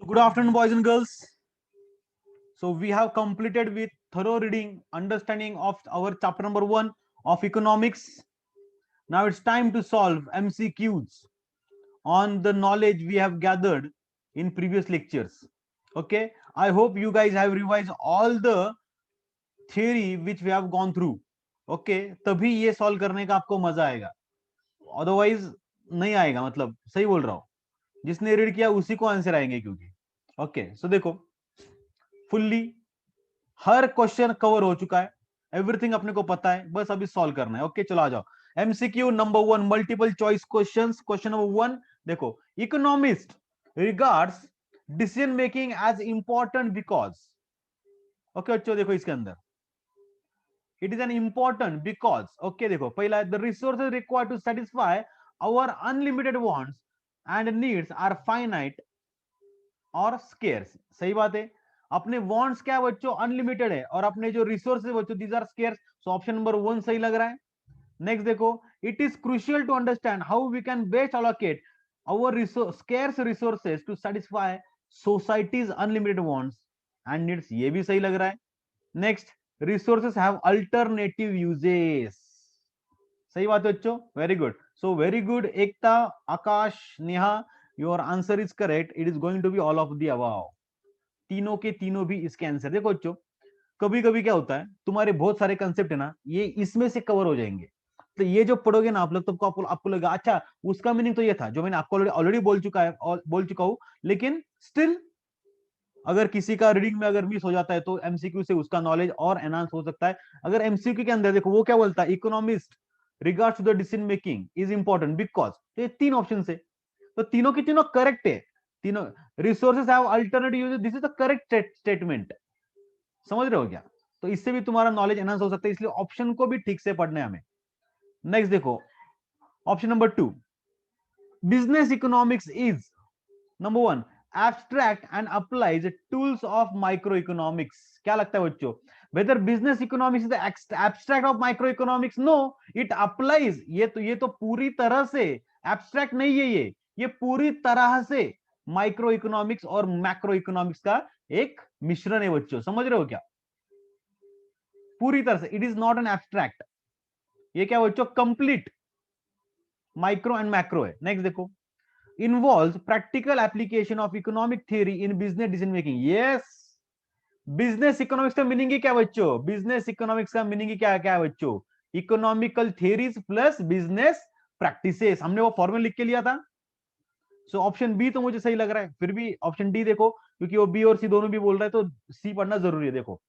Good afternoon, boys and girls. So we have completed with thorough reading, understanding of our chapter number 1 of economics. Now it's time to solve MCQs on the knowledge we have gathered in previous lectures. Okay, I hope you guys have revised all the theory which we have gone through. Okay, तभी ये solve करने का आपको मजा आएगा, otherwise नहीं आएगा. मतलब सही बोल रहा हूं, जिसने रीड किया उसी को आंसर आएंगे. क्योंकि ओके सो देखो, फुल्ली हर क्वेश्चन कवर हो चुका है, एवरीथिंग अपने को पता है, बस अभी सॉल्व करना है. ओके चलो आ जाओ. MCQ number 1, multiple choice questions. Question number 1 देखो, economist regards decision making as important because. Okay बच्चों देखो इसके अंदर, it is an important because. Okay देखो पहला, the resources required to satisfy our unlimited wants and needs are finite और scarce. सही बात है, अपने वांट्स क्या है बच्चों, अनलिमिटेड है, और अपने जो रिसोर्सेज बच्चों these are scarce. So option number 1 सही लग रहा है. नेक्स्ट देखो, it is crucial to understand how we can best allocate our scarce resources to satisfy society's unlimited wants and needs. ये भी सही लग रहा है. Next, resources have alternative uses. सही बात है बच्चों, very good. So very good Ekta, Akash, Neha, your answer is correct. It is going to be all of the above. तीनों के तीनं भी इसके आंसर. देखो बच्चों, कभी कभी क्या होता है, तुम्हारे बहुत सारे कंसेप्ट है ना, ये इसमें से कवर हो जाएंगे. तो ये जो पढ़ोगे ना आप लोग, तो आपको लगा अच्छा उसका मीनिंग तो ये था जो मैंने आपको ऑलरेडी बोल चुका है और बोल चुका हूं. लेकिन स्टिल अगर किसी का रीडिंग में अगर मिस हो जाता है तो एमसीक्यू से उसका नॉलेज और एनहांस हो सकता है. अगर एमसीक्यू के अंदर देखो वो क्या बोलता है, economist regards to the decision making is important because. तो ये तीन ऑप्शन है, तो तीनों की तीनों करेक्ट है. तीनों resources have alternative uses, this is the correct statement. समझ रहे हो क्या? तो इससे भी तुम्हारा नॉलेज एनहांस हो सकता है, इसलिए ऑप्शन को भी ठीक से पढ़ना है हमें. नेक्स्ट देखो, option number 2, business economics is number 1 abstract and applies tools of microeconomics. क्या लगता है बच्चों, whether business economics is the abstract of microeconomics? No, it applies. ये तो पूरी तरह से abstract नहीं है, ये पूरी तरह से माइक्रो इकोनॉमिक्स और मैक्रो इकोनॉमिक्स का एक मिश्रण है बच्चों. समझ रहे हो क्या? पूरी तरह से it is not an abstract. ये क्या बच्चों, कंप्लीट माइक्रो एंड मैक्रो है. नेक्स्ट देखो, involves practical application of economic theory in business decision making. yes, business economics का मीनिंग ही क्या बच्चों, बिजनेस इकोनॉमिक्स का मीनिंग ही क्या क्या है बच्चों, economical theories plus business practices. हमने वो फॉर्मूला लिख के लिया था. सो ऑप्शन बी तो मुझे सही लग रहा है. फिर भी ऑप्शन डी देखो, क्योंकि वो बी और सी दोनों भी बोल रहा है तो सी पढ़ना जरूरी है. देखो,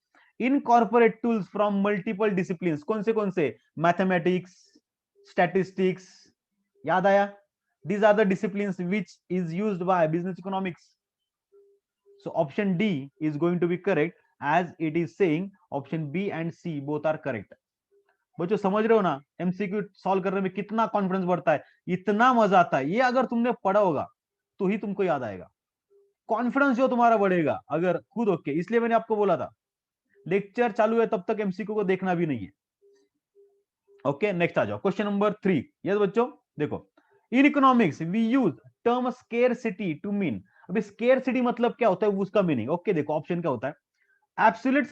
incorporate tools from multiple discipline. कौन से? Mathematics, statistics. याद आया? These are the disciplines which is used by business economics. So option D is going to be correct, as it is saying option B and C both are correct. बच्चों समझ रहे हो ना, MCQ solve करने में कितना confidence बढ़ता है, इतना मजा आता है. ये अगर तुमने पढ़ा होगा तो ही तुमको याद आएगा. कॉन्फिडेंस जो तुम्हारा बढ़ेगा अगर खुद. ओके, इसलिए मैंने आपको बोला था लेक्चर चालू है तब तक एमसीक्यू को देखना भी नहीं है. ओके नेक्स्ट आ जाओ, क्वेश्चन नंबर 3. यस बच्चों देखो, in economics we use term scarcity to mean. अभी स्केरसिटी मतलब क्या होता है, उसका मीनिंग. ओके देखो, ऑप्शन क्या होता है, absolute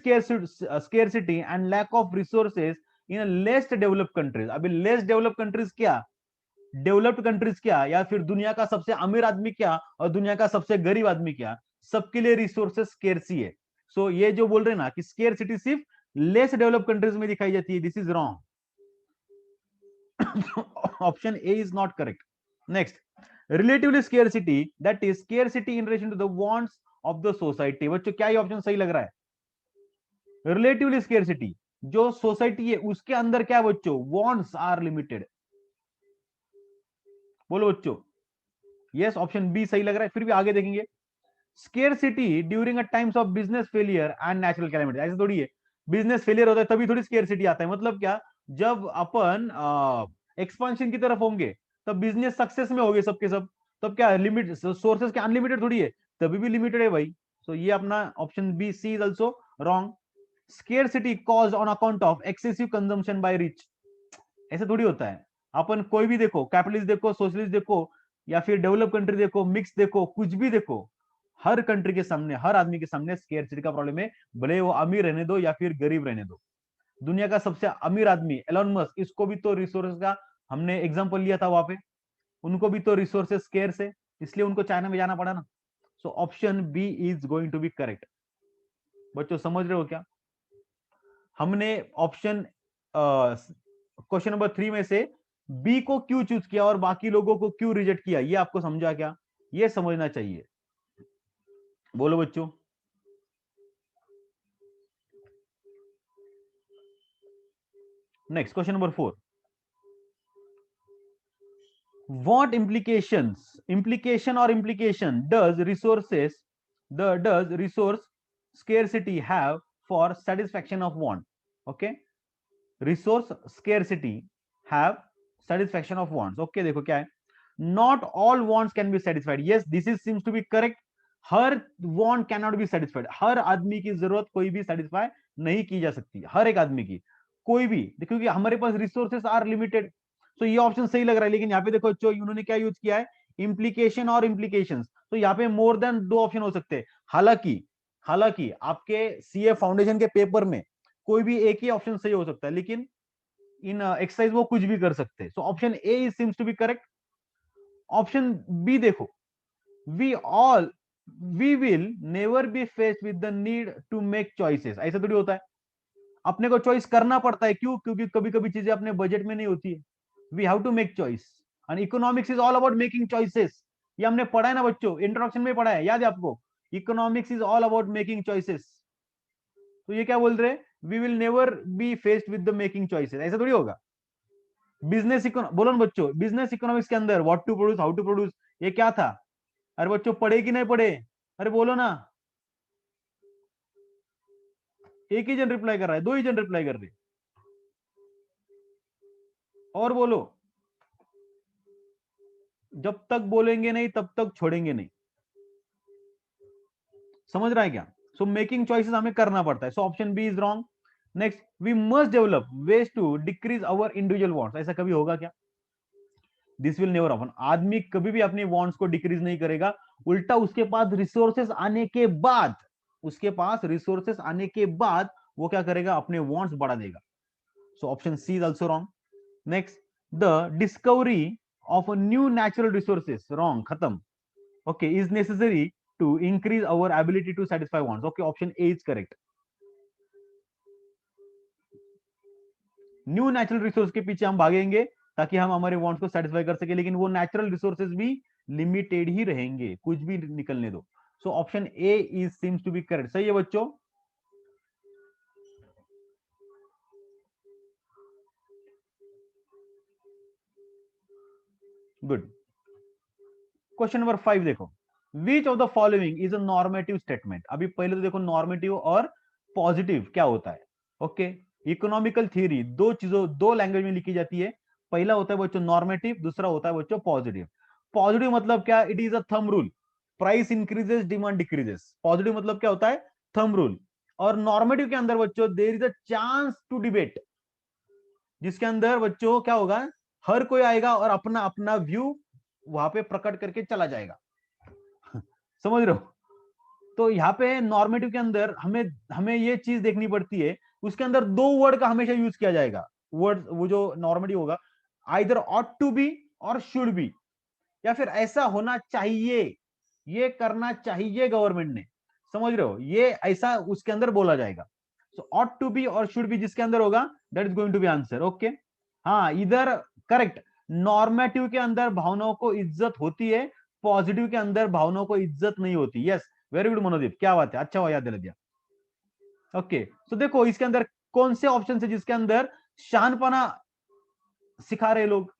scarcity and lack of resources in less developed countries. अभी लेस डेवलप्ड कंट्रीज क्या, डेवलप्ड कंट्रीज क्या, या फिर दुनिया का सबसे अमीर आदमी क्या और दुनिया का सबसे गरीब आदमी क्या, सबके लिए रिसोर्सेज स्केरसी है. सो ये जो बोल रहे हैं ना कि स्केरसिटी सिर्फ लेस डेवलप्ड कंट्रीज में दिखाई जाती है, this is wrong. option A is not correct. Next, relatively scarcity, that is scarcity in relation to the wants of the society. बच्चों क्या ये ऑप्शन सही लग रहा है? रिलेटिवली स्केरसिटी, जो सोसाइटी है उसके अंदर क्या है बच्चों, वॉन्ट्स आर लिमिटेड. बोलो बच्चों. यस, ऑप्शन बी सही लग रहा है. फिर भी आगे देखेंगे, scarcity during a times of business failure and natural calamity. ऐसे थोड़ी है, बिजनेस फेलियर होता है तभी थोड़ी स्केरसिटी आता है. मतलब क्या, जब अपन एक्सपांशन की तरफ होंगे तब बिजनेस सक्सेस में होंगे सबके सब, तब क्या लिमिट, सोर्सेस के अनलिमिटेड थोड़ी है, तभी भी लिमिटेड है भाई. सो ये अपना option B C is also wrong. Scarcity cause on account of excessive consumption by rich. ऐसे थोड़ी होता है. अपन कोई भी देखो, कैपिटलिस्ट देखो, सोशलिस्ट देखो, या फिर डेवलप कंट्री देखो, मिक्स देखो, कुछ भी देखो, हर कंट्री के सामने, हर आदमी के सामने स्केर्सिटी का प्रॉब्लम है, भले वो अमीर रहने दो या फिर गरीब रहने दो। दुनिया का सबसे अमीर आदमी एलन मस्क, इसको भी तो रिसोर्सेज का हमने एग्जांपल लिया था वहां पे, उनको भी तो रिसोर्सेज स्केर्स है, इसलिए उनको चाइना में जाना पड़ा ना। So option B is going to be correct. बच्चों समझ रहे हो क्या? हमने ऑप्शन क्वेश्चन नंबर 3 में से बी को क्यों चूज किया और बाकी लोगों को क्यों रिजेक्ट किया, ये आपको समझा क्या? ये समझना चाहिए। बोलो बच्चों। Next question number 4, what implication does resource scarcity have for satisfaction of want? Okay, resource scarcity have satisfaction of wants. Okay, देखो क्या है, not all wants can be satisfied. Yes, this is seems to be correct. Her want cannot be satisfied. हर आदमी की जरूरत कोई भी satisfy नहीं की जा सकती, हर एक आदमी की, कोई भी, क्योंकि हमारे पास रिसोर्सेस आर लिमिटेड। तो ये ऑप्शन सही लग रहा है, लेकिन यहाँ पे देखो जो उन्होंने क्या यूज किया है, इंप्लीकेशन और इंप्लीकेशंस, तो यहाँ पे मोर देन 2 ऑप्शन हो सकते हैं। हालांकि आपके सीए फाउंडेशन के पेपर में कोई भी एक ही ऑप्शन सही हो सकता है, लेकिन इन एक्सरसाइज वो कुछ भी कर सकते हैं। So option A is seems to be correct. Option B देखो, we all we will never be faced with the need to make choices. ऐसा थोड़ी होता है, अपने को चॉइस करना पड़ता है। क्यों? क्योंकि कभी कभी चीजें अपने बजट में नहीं होती है। We have to make choice, and economics is all about making choices. ये हमने पढ़ा है ना बच्चों, इंट्रोडक्शन में पढ़ा है, याद है आपको? Economics is all about making choices. तो ये क्या बोल रहे हैं, we will never be faced with the making choices, ऐसा थोड़ी होगा। बिजनेस बोलो ना बच्चों, बिजनेस इकोनॉमिक्स के अंदर what to produce, how to produce, ये क्या था? अरे बच्चों पढ़े कि नहीं पढ़े? अरे बोलो ना। एक ही जन रिप्लाई कर रहा है, 2 ही जन रिप्लाई कर रहे, और बोलो। जब तक बोलेंगे नहीं तब तक छोड़ेंगे नहीं, समझ रहा है क्या? सो मेकिंग चॉइसेस हमें करना पड़ता है। So option B is wrong. Next, we must develop ways to decrease our individual wants. ऐसा कभी होगा क्या? This will never happen. आदमी कभी भी अपने वांट्स को डिक्रीज नहीं करेगा, उल्टा उसके पास रिसोर्सेस आने के बाद, वो क्या करेगा, अपने वांट्स बढ़ा देगा। So option C is also wrong. Next, the discovery of a new natural resources, wrong, खत्म। Okay, is necessary to increase our ability to satisfy wants. Okay, option A is correct. New natural resource के पीछे हम भागेंगे ताकि हम हमारे wants को satisfy कर सके, लेकिन वो नेचुरल रिसोर्सेज भी लिमिटेड ही रहेंगे, कुछ भी निकलने दो। So option A is seems to be correct. सही है बच्चों? गुड। क्वेश्चन नंबर 5 देखो, which of the following is a normative statement. अभी पहले तो देखो नॉर्मेटिव और पॉजिटिव क्या होता है। ओके, इकोनॉमिकल थ्योरी दो लैंग्वेज में लिखी जाती है। पहला होता है बच्चों नॉर्मेटिव, दूसरा होता है बच्चों पॉजिटिव। पॉजिटिव मतलब क्या? It is a thumb rule, price increases demand decreases. Positive मतलब क्या होता है? Thumb rule. और नॉर्मेटिव के अंदर बच्चों there is a chance to debate, जिसके अंदर बच्चों क्या होगा, हर कोई आएगा और अपना अपना व्यू वहां पे प्रकट करके चला जाएगा। समझ रहे हो? तो यहाँ पे नॉर्मेटिव के अंदर हमें हमें ये चीज देखनी पड़ती है, उसके अंदर 2 वर्ड का हमेशा यूज किया जाएगा। वर्ड वो जो नॉर्मेटिव होगा, आइदर ऑट टू बी और शुड बी, या फिर ऐसा होना चाहिए, ये करना चाहिए गवर्नमेंट ने। समझ रहे हो? ये ऐसा उसके अंदर बोला जाएगा। सो ऑट टू बी और शुड बी जिसके अंदर होगा, that is going to be answer. Okay, हाँ, इधर करेक्ट। नॉर्मेटिव के अंदर भावनाओं को इज्जत होती है, पॉजिटिव के अंदर भावनाओं को इज्जत नहीं होती। यस, वेरी गुड मनोदीप, क्या बात है, अच्छा हुआ याद दिला दिया। ओके, तो देखो इसके अंदर कौन से ऑप्शन है जिसके अंदर शानपना सिखा रहे लोग,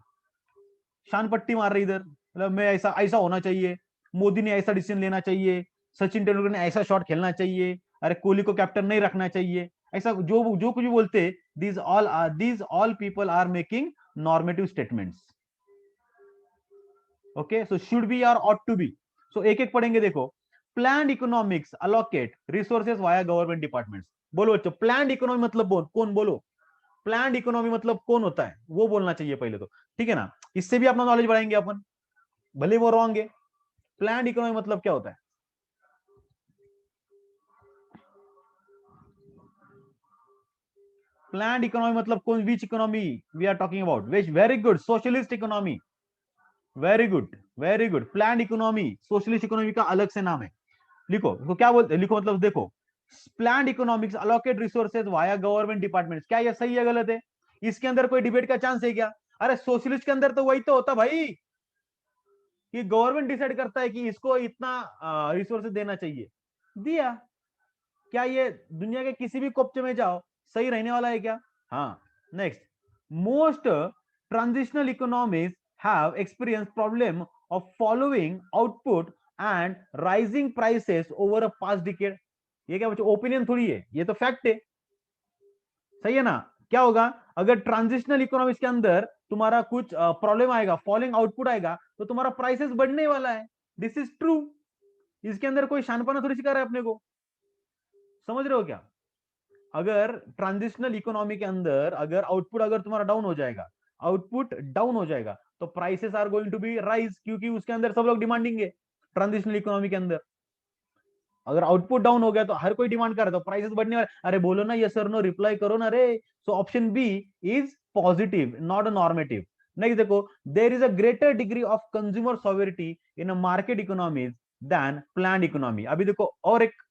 शान पट्टी मार रहे इधर, मतलब मैं ऐसा ऐसा होना चाहिए, मोदी ने ऐसा डिसीजन लेना चाहिए, सचिन तेंदुलकर ने ऐसा शॉट खेलना चाहिए, अरे कोहली को कैप्टन नहीं रखना चाहिए, ऐसा जो जो कुछ भी बोलते, these all people are making normative statements. Okay, so should be और ऑट टू बी। सो एक एक पढ़ेंगे। देखो, planned economics allocate resources via government departments. बोलो बच्चों, प्लान्ड इकोनॉमी मतलब कौन? बोलो, प्लान्ड इकोनॉमी मतलब कौन होता है, वो बोलना चाहिए पहले तो, ठीक है ना? इससे भी अपना नॉलेज बढ़ाएंगे अपन, भले वो रॉन्ग है। प्लान्ड इकोनॉमी मतलब क्या होता है? प्लान्ड इकोनॉमी मतलब कौन, which economy we are talking about? Which? Very good, socialist economy. Very good, very good. Planned economy socialist economy का अलग से नाम है। लिखो तो क्या बोलते, लिखो मतलब देखो, planned economics allocate resources via government departments. क्या ये सही है गलत है? इसके अंदर कोई डिबेट का चांस है क्या? अरे सोशलिस्ट के अंदर तो वही तो होता भाई, कि गवर्नमेंट डिसाइड करता है कि इसको इतना रिसोर्सेज देना चाहिए, दिया। क्या ये दुनिया के किसी भी कोपचे में जाओ सही रहने वाला है क्या? हाँ। Next, most transitional economies have experience problem of following output and rising prices over a past decade. ये क्या बच्चों ओपिनियन थोड़ी है, ये तो फैक्ट है। सही है ना? क्या होगा अगर ट्रांजिशनल इकोनॉमिक्स के अंदर तुम्हारा कुछ प्रॉब्लम आएगा, फॉलोइंग आउटपुट आएगा, तो तुम्हारा प्राइसेस बढ़ने वाला है। This is true. इसके अंदर कोई शानपना थोड़ी सिखा रहा है अपने को। समझ रहे हो क्या? अगर ट्रांजिशनल इकोनॉमी के अंदर अगर आउटपुट अगर तुम्हारा डाउन हो जाएगा, आउटपुट डाउन हो जाएगा, तो prices are going to be rise, क्योंकि उसके अंदर सब लोग डिमांडिंग है। ट्रांजिशनल इकोनॉमी के अंदर अगर आउटपुट डाउन हो गया तो हर कोई डिमांड कर रहा है, तो प्राइसेस बढ़ने वाले। अरे बोलो ना यस और नो, रिप्लाई करो ना रे। So option B is positive, not a normative. Next देखो, there is a greater degree of consumer sovereignty in a market economies than planned economy. अभी देखो और एक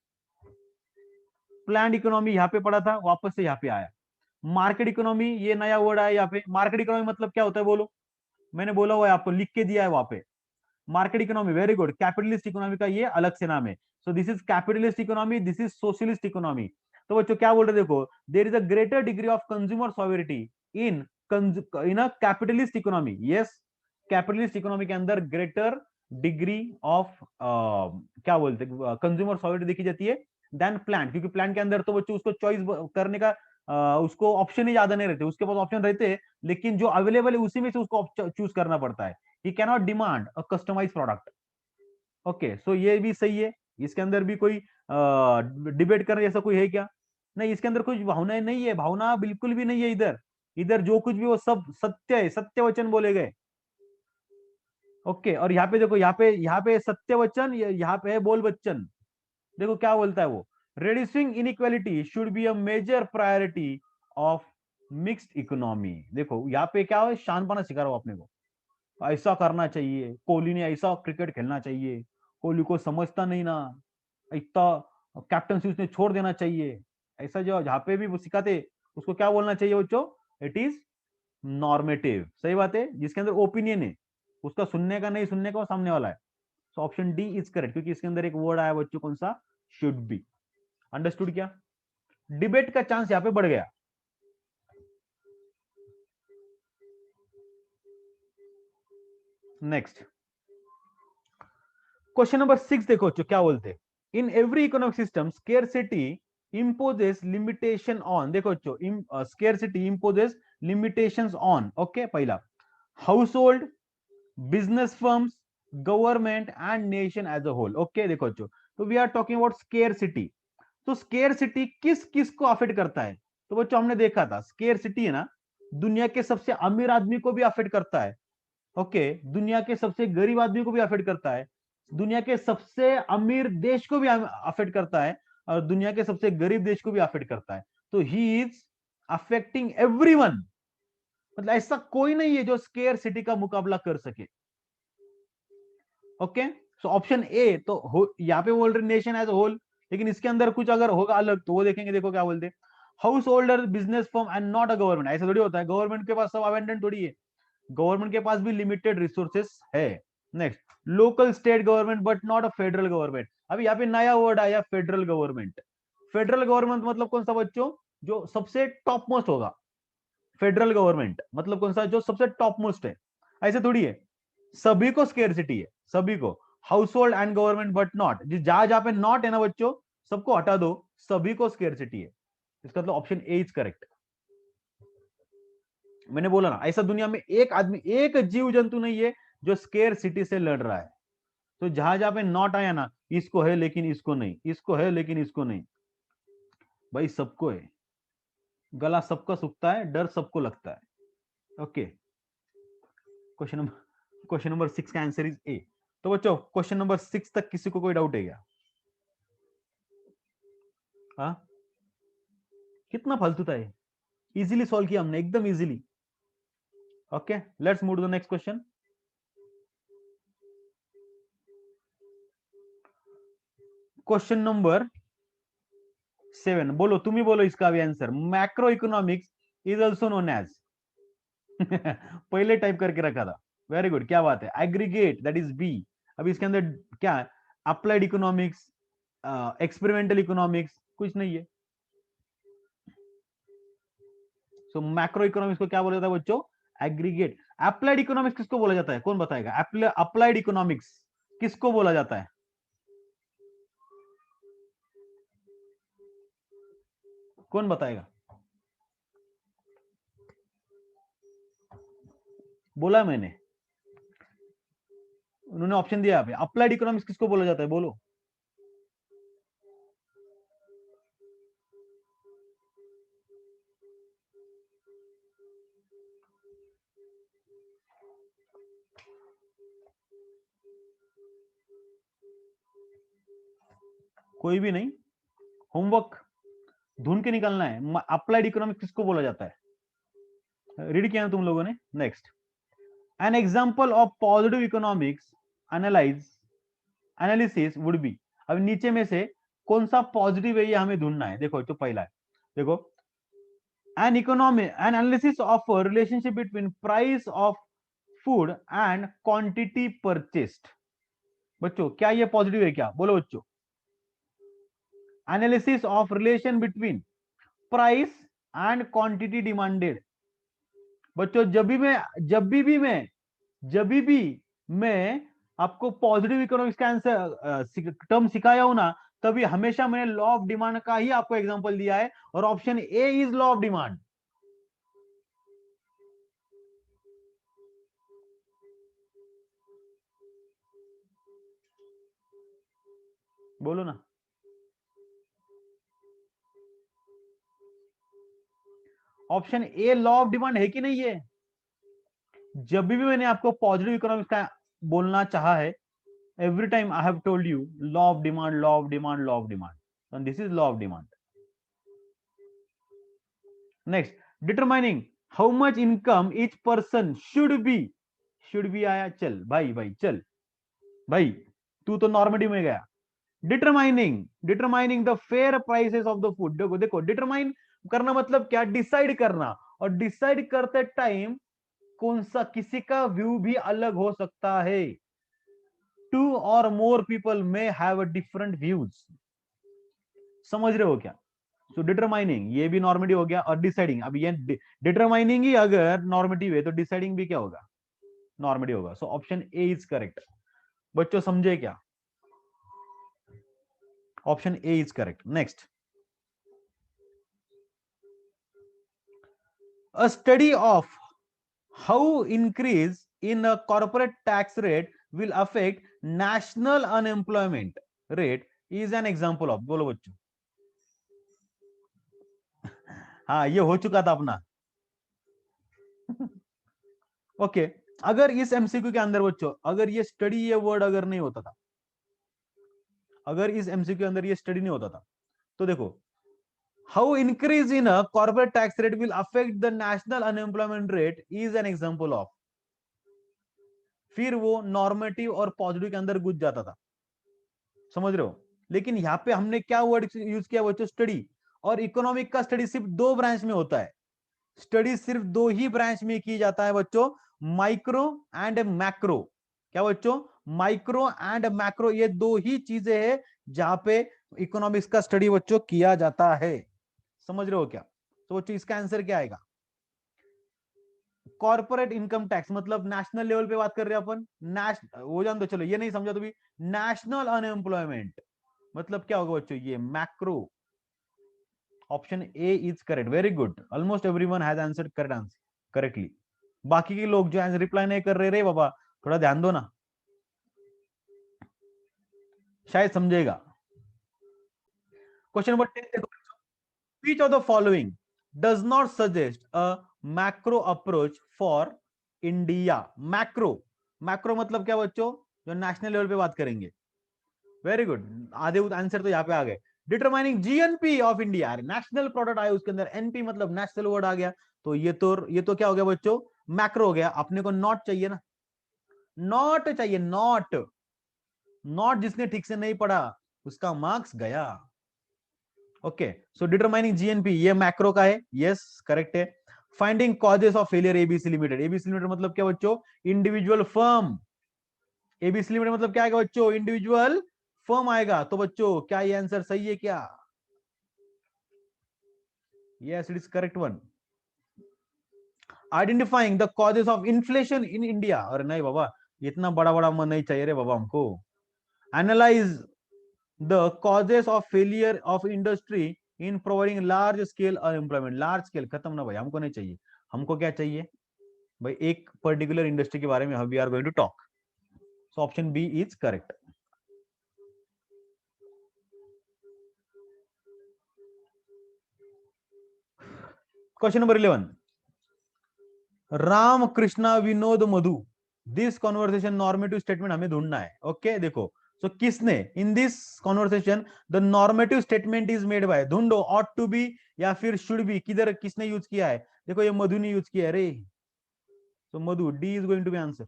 प्लान्ड इकोनॉमी यहां पे पढ़ा था, वापस से यहां पे आया। मार्केट इकोनॉमी ये नया वर्ड आया यहाँ पे। मार्केट इकोनॉमी मतलब क्या होता है बोलो? मैंने बोला हुआ है आपको, लिख के दिया है वहां पे। Market economy, very good. Capitalist economy का ये अलग से नाम है। So this is capitalist economy, this is socialist economy. तो बच्चों क्या बोल रहे देखो, there is a greater degree of consumer sovereignty in in a capitalist economy. Yes, capitalist economy के अंदर ग्रेटर डिग्री ऑफ क्या बोलते कंज्यूमर सॉवरिटी देखी जाती है देन प्लान, क्योंकि प्लान के अंदर तो बच्चों उसको चॉइस करने का उसको ऑप्शन ही ज्यादा नहीं रहते, उसके पास ऑप्शन रहते हैं, लेकिन जो अवेलेबल है उसी में से उसको चूज करना पड़ता है। He can not demand a customise product. Okay, so ये भी सही है। इसके अंदर भी कोई डिबेट करने जैसा कोई है क्या? नहीं, इसके अंदर कुछ भावनाएं नहीं है, भावना बिल्कुल भी नहीं है इधर। इधर जो कुछ भी वो सब सत्य है, सत्य वचन बोले गए। ओके, और यहाँ पे देखो, यहाँ पे सत्य वचन, यहाँ पे है बोल बच्चन। देखो क्या बोलता है वो, reducing inequality should be a major priority of mixed economy। देखो यहाँ पे क्या है, शानपना सिखा रहा हूं अपने को, ऐसा करना चाहिए, कोहली ने ऐसा क्रिकेट खेलना चाहिए, कोहली को समझता नहीं ना, इतना कैप्टनसी उसने छोड़ देना चाहिए। ऐसा जो जहाँ पे भी वो सिखाते, उसको क्या बोलना चाहिए बच्चों? It is normative. सही बात है, जिसके अंदर ओपिनियन है उसका सुनने का नहीं सुनने का वो सामने वाला है। So option D is correct, क्योंकि इसके अंदर एक वर्ड आया बच्चों, कौन सा? Should be. अंडरस्टूड क्या? डिबेट का चांस यहां पे बढ़ गया। नेक्स्ट, क्वेश्चन नंबर 6 देखो क्या बोलते, in every economic system scarcity imposes limitation on। देखो scarcity imposes limitations on। Okay, पहला household, business firms, government and nation as a whole. Okay देखो तो we are talking about scarcity. तो scarcity किस किस को अफेक्ट करता है? तो बच्चों हमने देखा था स्केर्सिटी है ना, दुनिया के सबसे अमीर आदमी को भी अफेक्ट करता है। ओके, दुनिया के सबसे गरीब आदमी को भी अफेक्ट करता है, दुनिया के सबसे अमीर देश को भी अफेक्ट करता है, और दुनिया के सबसे गरीब देश को भी अफेक्ट करता है। तो ही इज अफेक्टिंग एवरीवन। मतलब ऐसा कोई नहीं है जो स्केयर सिटी का मुकाबला कर सके। ओके, सो ऑप्शन ए तो यहाँ पे बोल रहे नेशन एज होल, लेकिन इसके अंदर कुछ अगर होगा अलग तो वो देखेंगे। देखो क्या बोलते, house holder, business firm and not a government. ऐसा थोड़ी होता है, गवर्नमेंट के पास सब अवेंडेंट थोड़ी है, गवर्नमेंट के पास भी लिमिटेड रिसोर्सेस है। Next, local state government but not a federal government. अभी यहाँ पे नया वर्ड आया, फेडरल गवर्नमेंट। फेडरल गवर्नमेंट मतलब कौन सा बच्चों? जो सबसे टॉप मोस्ट होगा। फेडरल गवर्नमेंट मतलब कौन सा? जो सबसे टॉप मोस्ट है। ऐसे थोड़ी है, सभी को स्केर्सिटी है, सभी को। House hold and government but not, जहां जहां पे नॉट है ना बच्चों, सबको हटा दो, सभी को स्केर्सिटी है। इसका मतलब ऑप्शन ए इज करेक्ट। मैंने बोला ना, ऐसा दुनिया में एक आदमी, एक जीव जंतु नहीं है जो स्केर सिटी से लड़ रहा है। तो जहां जहां पे नॉट आया ना, इसको है लेकिन इसको नहीं, इसको है लेकिन इसको नहीं, भाई सबको है। गला सबका सूखता है, डर सबको लगता है। ओके, क्वेश्चन नंबर 6 का आंसर इज ए। तो बच्चों क्वेश्चन नंबर 6 तक किसी को कोई डाउट है क्या? हाँ, कितना फालतू था ये? इजीली सॉल्व किया हमने, एकदम easily. Okay, let's move to the next question. Question number 7, बोलो, तुम ही बोलो इसका भी आंसर। Macro economics is also known as पहले टाइप करके रखा था। वेरी गुड, क्या बात है। Aggregate, that is B. अब इसके अंदर क्या है? अप्लाइड इकोनॉमिक्स, एक्सपेरिमेंटल इकोनॉमिक्स कुछ नहीं है। सो मैक्रो इकोनॉमिक्स को क्या बोला जाता है बच्चों? एग्रीगेट। अप्लाइड इकोनॉमिक्स किसको बोला जाता है? कौन बताएगा? अप्लाइड इकोनॉमिक्स किसको बोला जाता है? कौन बताएगा? बोला मैंने, उन्होंने ऑप्शन दिया पे। अप्लाइड इकोनॉमिक्स किसको बोला जाता है? बोलो। कोई भी नहीं, होमवर्क ढूंढ के निकलना है। अप्लाइड इकोनॉमिक्स किसको बोला जाता है? रीड किया ना तुम लोगों ने? Next, an example of positive economics analysis would be. अब नीचे में से कौन सा पॉजिटिव है ये हमें ढूंढना है। देखो तो पहला है, देखो, an economy N analysis of relationship between price of food and quantity purchased. बच्चों क्या ये पॉजिटिव है क्या? बोलो बच्चों। Analysis of relation between price and quantity demanded. बच्चों जब भी मैं आपको पॉजिटिव इकोनॉमिक्स का आंसर टर्म सिखाया हूं ना, तभी हमेशा मैंने लॉ ऑफ डिमांड का ही आपको एग्जांपल दिया है, और option A is law of demand. बोलो ना। Option a law of demand है कि नहीं है? जब भी मैंने आपको पॉजिटिव इकोनॉमिक्स का बोलना चाहा है, every time I have told you law of demand, law of demand, law of demand, and this is law of demand. Next, determining how much income each person should be आया। चल भाई भाई चल भाई, तू तो नॉर्मडी में गया। Determining the fair prices of the food. देखो देखो, डिटरमाइन करना मतलब क्या? डिसाइड करना। और डिसाइड करते टाइम कौन सा, किसी का व्यू भी अलग हो सकता है। टू और more people may have different views. समझ रहे हो क्या? सो डिटरमाइनिंग ये भी नॉर्मेटिव हो गया, और डिसाइडिंग, अब ये डिटरमाइनिंग ही अगर नॉर्मेटिव है तो डिसाइडिंग भी क्या होगा? नॉर्मेटिव होगा। सो ऑप्शन ए इज करेक्ट। बच्चों समझे क्या? Option A is correct. Next, a study of how increase in a corporate tax rate will affect national unemployment rate is an example of. बोलो बच्चों। हाँ, ये हो चुका था अपना। ओके, अगर इस एमसीक्यू के अंदर बच्चों, अगर ये स्टडी ये वर्ड अगर नहीं होता था, अगर इस एमसीक्यू के अंदर ये स्टडी नहीं होता था, तो देखो, how increase in a corporate tax rate will affect the national unemployment rate is an example of. फिर वो नॉर्मेटिव और पॉजिटिव के अंदर घुस जाता था। समझ रहे हो? लेकिन यहां पे हमने क्या वर्ड यूज किया बच्चों? स्टडी। और इकोनॉमिक का स्टडी सिर्फ दो ब्रांच में होता है। स्टडी सिर्फ दो ही ब्रांच में की जाता है बच्चों, माइक्रो एंड मैक्रो। क्या बच्चों? माइक्रो एंड मैक्रो, ये दो ही चीजें हैं जहां पे इकोनॉमिक्स का स्टडी बच्चों किया जाता है। समझ रहे हो क्या? तो बच्चों इसका आंसर क्या आएगा? कॉर्पोरेट इनकम टैक्स मतलब नेशनल लेवल पे बात कर रहे हैं अपन। नेशनल वो जान दो, चलो ये नहीं समझा तो भी। नेशनल अनएम्प्लॉयमेंट मतलब क्या होगा बच्चों? ये macro. Option A is correct. Very good, almost everyone has answered correct answer correctly. बाकी के लोग जो रिप्लाई नहीं कर रहे, रे बाबा थोड़ा ध्यान दो ना, शायद समझेगा। क्वेश्चन नंबर 10 देखो, which of the following does not suggest a macro approach for India? Macro, macro मतलब क्या बच्चों? जो नेशनल लेवल पे बात करेंगे। वेरी गुड, आधे आंसर तो यहाँ पे आ गए। Determining GNP of India, national product आया उसके अंदर एनपी मतलब नेशनल वर्ड आ गया, तो ये तो क्या हो गया बच्चों, मैक्रो हो गया। अपने को नॉट चाहिए ना, नॉट चाहिए, नॉट, नॉट जिसने ठीक से नहीं पढ़ा उसका मार्क्स गया। ओके, सो डिटरमाइनिंग जीएनपी ये मैक्रो का है, यस करेक्ट है। Finding causes of failure ABC limited, ABC limited मतलब क्या बच्चों, इंडिविजुअल फर्म, एबीसी लिमिटेड मतलब क्या आएगा बच्चों, इंडिविजुअल फर्म आएगा। तो बच्चों क्या ये आंसर सही है क्या, yes it is correct one. Identifying the causes of inflation in India, अरे नहीं बाबा इतना बड़ा बड़ा मन नहीं चाहिए रे बाबा हमको। Analyse the causes of failure of industry in providing large scale unemployment, large scale खत्म ना भाई, हमको नहीं चाहिए। हमको क्या चाहिए भाई, एक पर्टिकुलर इंडस्ट्री के बारे में we are going to talk. So option B is correct. Question number 11, Ram Krishna Vinod Madhu, this conversation normative statement हमें ढूंढना है। ओके देखो, सो किसने in this conversation the normative statement is made by, ढूंढो ऑट टू बी या फिर शुड बी, किधर किसने यूज किया है। देखो ये मधु ने यूज किया है रे, so Madhu, D is going to be answer.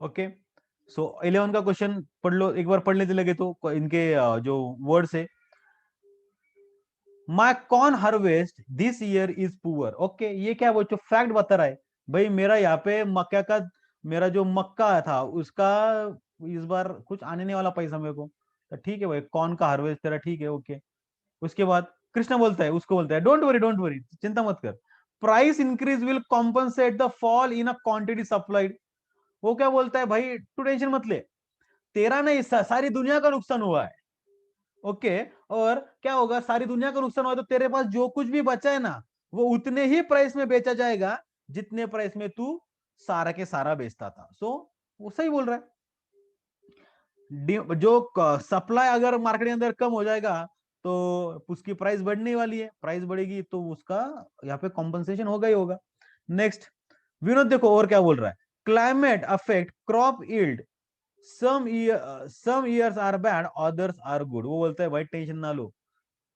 Okay, so 11 का क्वेश्चन पढ़ लो एक बार, पढ़ लेते लगे तो इनके जो वर्ड्स है, my corn harvest this year is poor. Okay ये क्या वो जो फैक्ट बता रहा है भाई, मेरा यहाँ पे मक्का का, मेरा जो मक्का था उसका इस बार कुछ आने नहीं वाला पैसा मेरे को, तो ठीक है भाई कॉर्न का हार्वेस्ट तेरा ठीक है ओके। उसके बाद कृष्णा बोलता है, उसको बोलता है डोंट वरी चिंता मत कर, price increase will compensate the fall in a quantity supplied. वो क्या बोलता है भाई, तू टेंशन मत ले, तेरा नहीं सारी दुनिया का नुकसान हुआ है। ओके, और क्या होगा, सारी दुनिया का नुकसान हुआ तो तेरे पास जो कुछ भी बचा है ना वो उतने ही प्राइस में बेचा जाएगा जितने प्राइस में तू सारा के सारा बेचता था। सो वो सही बोल रहा है, जो सप्लाई अगर मार्केट के अंदर कम हो जाएगा तो उसकी प्राइस बढ़ने वाली है, प्राइस बढ़ेगी तो उसका यहाँ पे कॉम्पनसेशन होगा ही होगा। नेक्स्ट विनोद देखो और क्या बोल रहा है, climate affect crop yield, some years are bad others are good. वो बोलता है भाई टेंशन ना लो,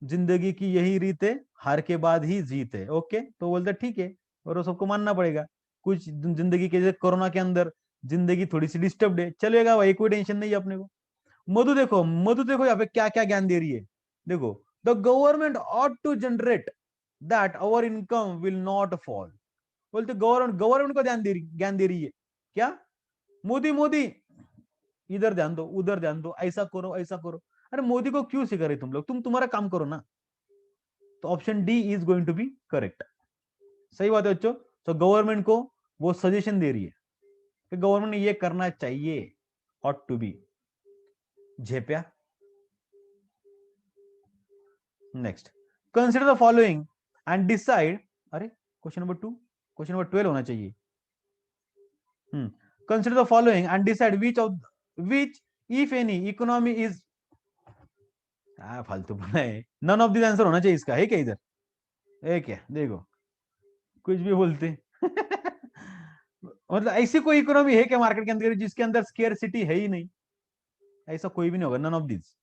जिंदगी की यही रीत है, हार के बाद ही जीत है। ओके तो बोलता है ठीक है, और वो सबको मानना पड़ेगा। कुछ जिंदगी के, जैसे कोरोना के अंदर जिंदगी थोड़ी सी डिस्टर्ब है, चलेगा भाई कोई टेंशन नहीं है अपने को। मधु देखो यहाँ पे क्या क्या ज्ञान दे रही है, देखो the government ought to generate that our income will not fall. बोलते गवर्नमेंट, गवर्नमेंट को ज्ञान दे रही है क्या, मोदी मोदी इधर ध्यान दो उधर ध्यान दो, ऐसा करो ऐसा करो। अरे मोदी को क्यों सिखा रहे तुम लोग, तुम तुम्हारा काम करो ना। तो option D is going to be correct, सही बात है बच्चों। तो गवर्नमेंट को वो सजेशन दे रही है कि गवर्नमेंट ने ये करना चाहिए, ऑट टू बी, झेप्या। Next, consider the following and decide, अरे क्वेश्चन नंबर 2, क्वेश्चन नंबर 12 होना चाहिए। Consider the following and decide which if any economy is, फालतू बनाए, नन ऑफ दिस आंसर होना चाहिए इसका, है क्या इधर, एक है देखो कुछ भी बोलते मतलब ऐसी कोई इकोनॉमी है क्या मार्केट के अंदर जिसके अंदर स्केर्सिटी है ही नहीं, ऐसा कोई भी नहीं होगा, none of this,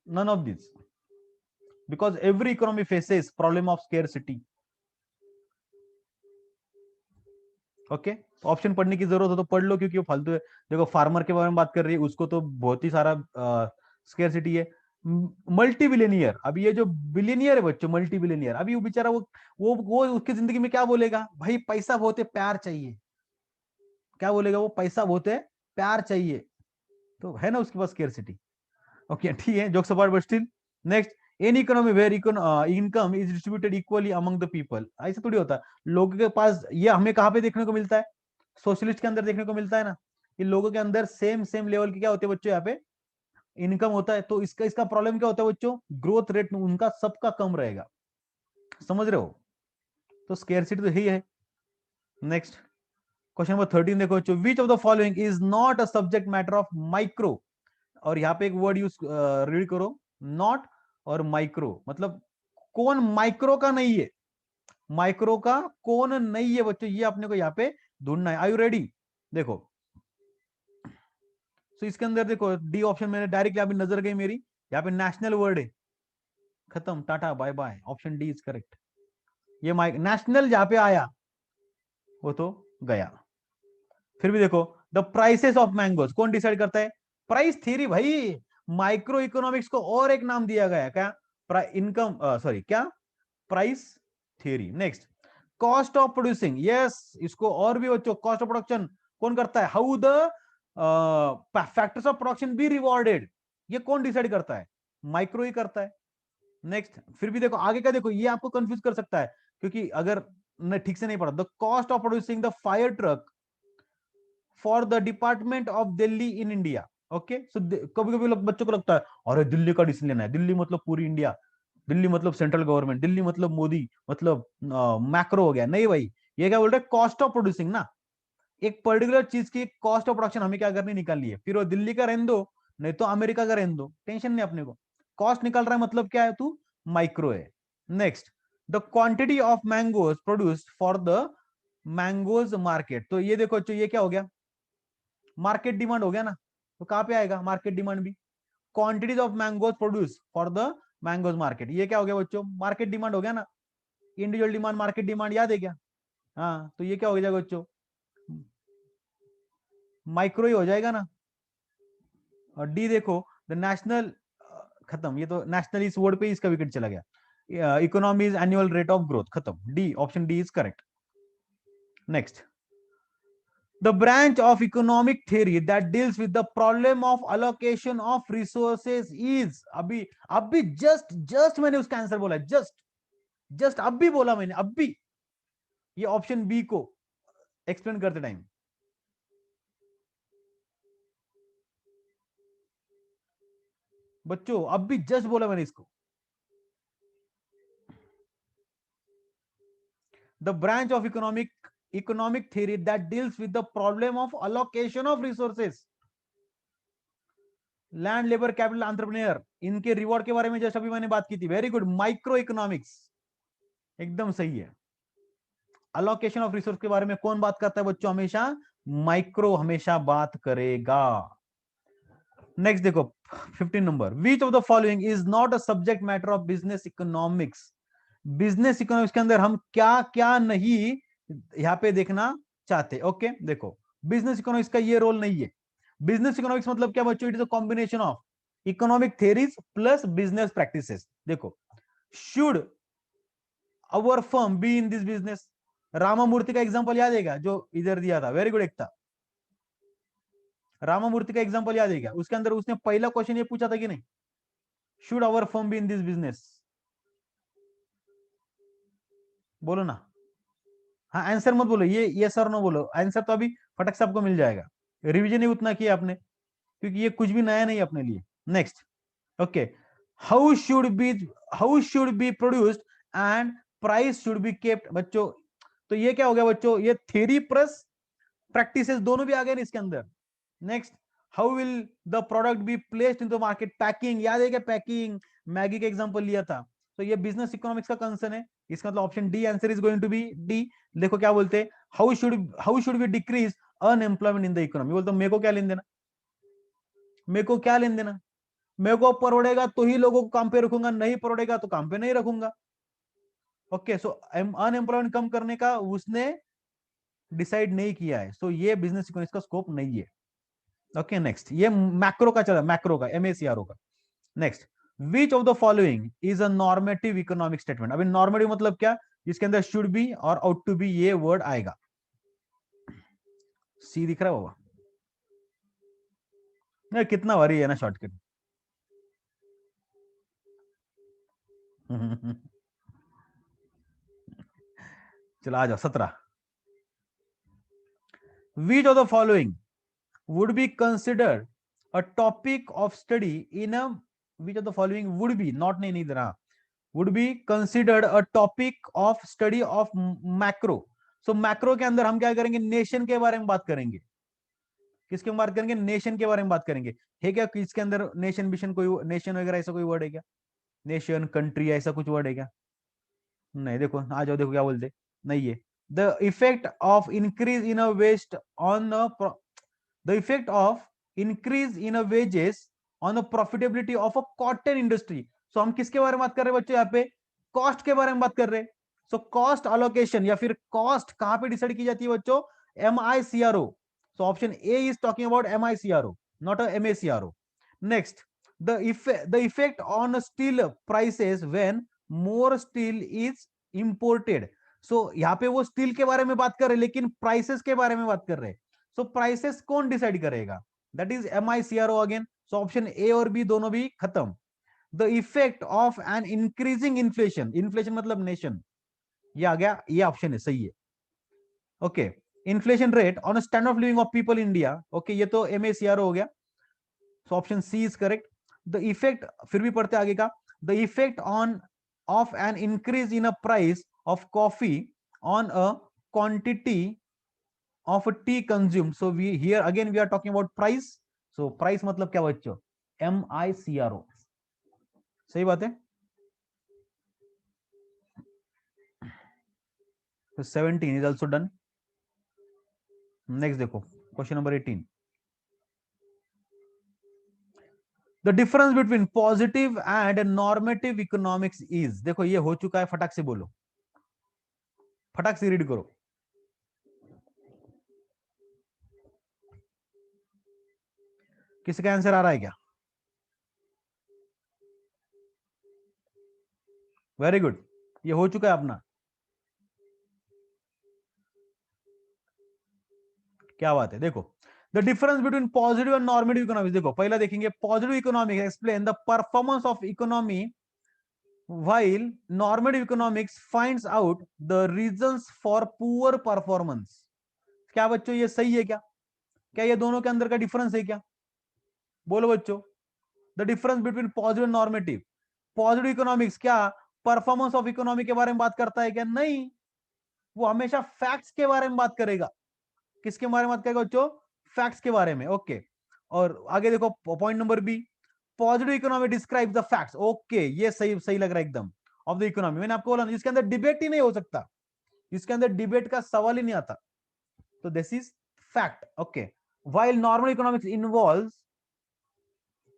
none of this, because every economy faces problem of scarcity. Okay, option पढ़ने की जरूरत हो तो पढ़ लो क्योंकि वो फालतू है। देखो फार्मर के बारे में बात कर रही है, उसको तो बहुत ही सारा स्केर्सिटी है। मल्टी बिलियनियर, अभी ये जो बिलियनियर है बच्चों, मल्टी बिलियनियर, अभी वो बेचारा वो उसकी जिंदगी में क्या बोलेगा भाई, पैसा बहुत है प्यार चाहिए, क्या बोलेगा वो, पैसा बहुत है प्यार चाहिए, तो है ना उसके पास स्केर्सिटी। ओके ठीक है, jokes apart but still. Next, in economy where income is distributed equally among the people, ऐसा थोड़ी होता है लोगों के पास, ये हमें कहां पे देखने को मिलता है, सोशलिस्ट के अंदर देखने को मिलता है ना, कि लोगों के अंदर सेम सेम लेवल के क्या होते हैं बच्चों, यहाँ पे इनकम होता है, तो इसका इसका प्रॉब्लम क्या होता है बच्चों, ग्रोथ रेट उनका सबका कम रहेगा, समझ रहे हो, तो स्केर्सिटी तो यही है। नेक्स्ट क्वेश्चन नंबर 13 देखो बच्चों, विच of the following is not a subject matter of micro, और यहाँ पे एक वर्ड यूज रीड करो, नॉट और माइक्रो, मतलब कौन माइक्रो का नहीं है, माइक्रो का कौन नहीं है बच्चों, ये अपने को यहाँ पे ढूंढना है। Are you ready? देखो, तो इसके अंदर देखो डी ऑप्शन मैंने डायरेक्ट यहाँ पे नजर गई मेरी, यहाँ पे नेशनल वर्ड है, खत्म, tata bye bye, option D is correct. ये माइक नेशनल जहां पे आया वो तो गया। फिर भी देखो, द प्राइसेस ऑफ मैंगोज कौन डिसाइड करता है? प्राइस थ्योरी भाई, माइक्रो इकोनॉमिक्स को और एक नाम दिया गया है क्या? इनकम, सॉरी क्या, price theory. Next, cost of producing, yes, इसको और भी बच्चों, कॉस्ट ऑफ प्रोडक्शन कौन करता है? How the factors of production be rewarded, ये कौन डिसाइड करता है? माइक्रो ही करता है। नेक्स्ट, फिर भी देखो आगे का, देखो ये आपको कंफ्यूज कर सकता है, क्योंकि अगर ठीक से नहीं पढ़ा, the cost of producing the fire truck for the department of Delhi in India. Okay, so कभी कभी लोग बच्चों को लगता है अरे दिल्ली का डिसीजन लेना है, दिल्ली मतलब पूरी इंडिया, दिल्ली मतलब सेंट्रल गवर्नमेंट, दिल्ली मतलब मोदी, मतलब मैक्रो हो गया। नहीं भाई, ये क्या बोल रहे हैं? कॉस्ट ऑफ प्रोड्यूसिंग ना, एक पर्टिकुलर चीज की कॉस्ट ऑफ प्रोडक्शन हमें क्या करनी, निकालनी है, फिर वो दिल्ली का रहने दो, नहीं तो अमेरिका का रहने दो, टेंशन नहीं अपने को, कॉस्ट निकल रहा है मतलब क्या है, तू माइक्रो है। Next, the quantity of mangoes produced for the mangoes market, तो ये देखो ये क्या हो गया? मार्केट डिमांड हो गया ना, तो कहां पे आएगा मार्केट डिमांड भी? Quantities of mangoes produce for the mangoes market, ये क्या हो गया बच्चों? मार्केट डिमांड हो गया ना, इंडिविजुअल डिमांड मार्केट डिमांड याद है क्या? हाँ, तो ये क्या हो जाएगा बच्चों? माइक्रो ही हो जाएगा ना। और डी देखो, द नेशनल, खत्म, ये तो नेशनल इस वर्ड पे इसका विकेट चला गया, economy is annual rate of growth, खत्म, D option D is correct. Next, the branch of economic theory that deals with the problem of allocation of resources is, अभी जस्ट मैंने उसका answer बोला, just अभी बोला मैंने, अभी, ये ऑप्शन बी को एक्सप्लेन करते टाइम, बच्चों अभी जस्ट बोला मैंने इसको, the branch of economic theory that deals with the problem of allocation of resources, land, labour, capital, entrepreneur, इनके रिवॉर्ड के बारे में जस्ट अभी मैंने बात की थी। वेरी गुड, माइक्रो इकोनॉमिक्स, एकदम सही है। अलोकेशन ऑफ रिसोर्स के बारे में कौन बात करता है बच्चों? हमेशा माइक्रो हमेशा बात करेगा। नेक्स्ट देखो 15 number, which of the following is not a subject matter of business economics, business economics के अंदर हम क्या क्या नहीं यहाँ पे देखना चाहते। ओके देखो, बिजनेस इकोनॉमिक्स का ये रोल नहीं है। बिजनेस इकोनॉमिक्स मतलब क्या बच्चों? It is a combination of economic theories plus business practices. देखो, should our firm be in this business, Ramamurthy का एग्जांपल याद है क्या जो इधर दिया था? वेरी गुड एकता, रामामूर्ति का एग्जांपल याद है क्या? उसके अंदर उसने पहला क्वेश्चन ये पूछा था कि नहीं, should our firm be in this business? बोलो ना, हाँ आंसर मत बोलो, ये सर नो बोलो, आंसर तो अभी फटक से आपको मिल जाएगा, रिवीजन ही उतना किया आपने, क्योंकि ये कुछ भी नया नहीं अपने लिए। Next, okay, how should B how should be produced and price should be kept, बच्चों तो ये क्या हो गया बच्चों? ये थ्योरी प्लस प्रैक्टिसेस दोनों भी आ गए ना इसके अंदर। Next, how will the product be placed in the market, packing याद है क्या? पैकिंग, मैगी का एग्जांपल लिया था, तो ये बिजनेस इकोनॉमिक्स का कंसर्न है, इसका मतलब option D answer is going to be D. देखो क्या बोलते हैं, how should be decrease unemployment in the economy, बोलते मेरे को क्या लेन देना, मेरे को क्या लेन देना, मेरे को परोड़ेगा तो ही लोगों को काम पे रखूंगा, नहीं परोड़ेगा तो काम पे नहीं रखूंगा। ओके, सो अनएम्प्लॉयमेंट कम करने का उसने डिसाइड नहीं किया है, सो ये बिजनेस इकोनॉमिक्स का स्कोप नहीं है। ओके नेक्स्ट, ये मैक्रो का चला, मैक्रो का, एमएसीआरओ का। Next, which of the following is a normative economic statement, अभी नॉर्मेटिव मतलब क्या? जिसके अंदर शुड बी और आउट टू बी ये वर्ड आएगा। सी दिख रहा है बाबा? नहीं, कितना वरी है ना शॉर्टकट। चलो आ जाओ 17, विच of the following would be considered a topic of study in a, which of the following would be, not नहीं नहीं देना, would be considered a topic of study of macro, so macro के अंदर हम क्या करेंगे, नेशन के बारे में बात करेंगे। किसके बारे में बात करेंगे, नेशन के बारे में बात करेंगे। है क्या इसके अंदर नेशन विशन कोई नेशन वगैरह ऐसा कोई वर्ड है क्या, नेशन कंट्री ऐसा कुछ वर्ड है क्या? नहीं। देखो आ जाओ, देखो क्या बोलते, नहीं है। The effect of increase in a waste on the effect of increase in a wages on the profitability of a cotton industry. So हम किसके बारे में बात कर रहे हैं बच्चों, यहाँ पे कॉस्ट के बारे में बात कर रहे हैं। सो कॉस्ट अलोकेशन या फिर कॉस्ट कहां पे डिसाइड की जाती है बच्चों, MICRO। So option A is talking about MICRO, not a MACRO। Next, the effect on steel prices when more steel is imported। सो यहाँ पे वो स्टील के बारे में बात कर रहे हैं, लेकिन प्राइसेस के बारे में बात कर रहे हैं। सो प्राइसेस कौन डिसाइड करेगा, that is MICRO again. So option A और बी दोनों भी खत्म। The effect of an increasing inflation, inflation मतलब नेशन, ये आ गया, ये ऑप्शन है, सही है। Okay, inflation rate on standard of living of people India, okay ये तो MACRO हो गया। So option C is correct. The effect, फिर भी पढ़ते आगे का, the effect on of N increase in a price of coffee on a quantity of tea consume. So we here again we are talking about price. So price मतलब क्या बच्चों, MICRO। सही बात है। तो 17 इज ऑल्सो डन। नेक्स्ट देखो question number 18। The difference between positive and normative economics is, देखो ये हो चुका है, फटाक से बोलो, फटाक से रीड करो। किसी का आंसर आ रहा है क्या? वेरी गुड, ये हो चुका है अपना। क्या बात है। देखो the difference between positive and normative economics, देखो पहला देखेंगे positive economics explain the performance of economy while normative economics finds out the reasons for poor performance। क्या बच्चों ये सही है क्या? क्या ये दोनों के अंदर का डिफरेंस है क्या? बोलो बच्चों, the difference between positive and normative. Positive economics क्या परफॉर्मेंस ऑफ इकोनॉमी के बारे में बात करता है क्या? नहीं, वो हमेशा फैक्ट्स के बारे में बात करेगा। किसके बारे में बात करेगा बच्चों? फैक्ट्स के बारे में। ओके, और आगे देखो point number B, positive economy describe the facts. Okay, ये सही सही लग रहा है एकदम, ऑफ द इकोनॉमी। मैंने आपको बोला इसके अंदर डिबेट ही नहीं हो सकता, इसके अंदर डिबेट का सवाल ही नहीं आता। तो this is fact. Okay, while normal economics involves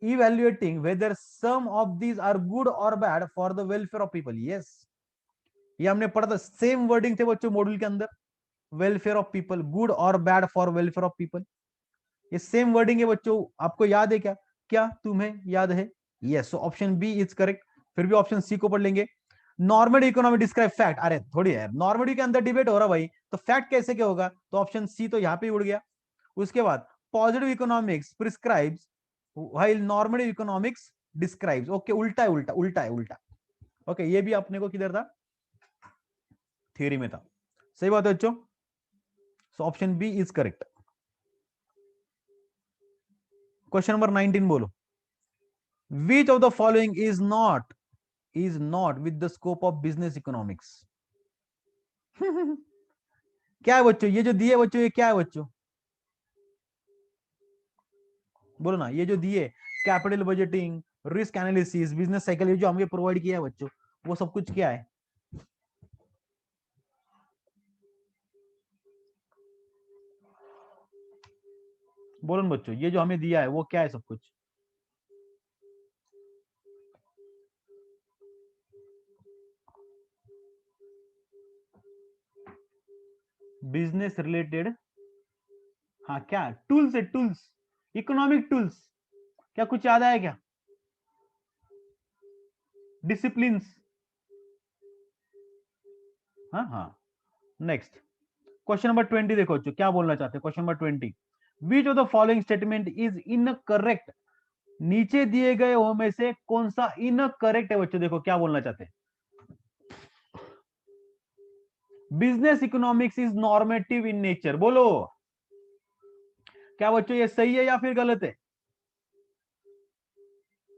evaluating whether some of these are good or bad for the welfare of people। yes, ये हमने पढ़ा था, सेम वर्डिंग थे बच्चों मॉड्यूल के अंदर, वेलफेयर ऑफ पीपल, गुड और bad for welfare of people. ये सेम वर्डिंग है बच्चों, आपको याद है क्या? क्या तुम्हें याद है? Yes, so option B is correct. फिर भी ऑप्शन सी को पढ़ लेंगे। नॉर्मल इकोनॉमी डिस्क्राइब फैक्ट, अरे थोड़ी है, नॉर्मली के अंदर डिबेट हो रहा भाई, तो फैक्ट कैसे क्या होगा? तो ऑप्शन सी तो यहाँ पे उड़ गया। उसके बाद positive economics prescribes while normal economics describes. Okay, उल्टा है, उल्टा उल्टा है, उल्टा। ओके, ये भी अपने को किधर था, थ्योरी में था। सही बात है बच्चों, so option B is correct. Question number 19 बोलो, which of the following is not with the scope of business economics। क्या है बच्चों, ये जो दिए बच्चों, ये क्या है बच्चों? बोलो ना, ये जो दिए, capital budgeting, risk analysis, business cycle, ये जो हमें प्रोवाइड किया है बच्चों, वो सब कुछ क्या है? बोलो ना बच्चों, ये जो हमें दिया है वो क्या है सब कुछ? बिजनेस रिलेटेड, हाँ क्या टूल्स है, टूल्स, इकोनॉमिक टूल्स। क्या कुछ याद आया क्या? डिसिप्लिन। हाँ हाँ। नेक्स्ट क्वेश्चन नंबर 20 देखो बच्चों, क्या बोलना चाहते हैं question number 20। Which of the following statement is incorrect, नीचे दिए गए हो में से कौन सा इनकरेक्ट है बच्चों? देखो क्या बोलना चाहते हैं, business economics is normative in nature. बोलो क्या बच्चों, ये सही है या फिर गलत है?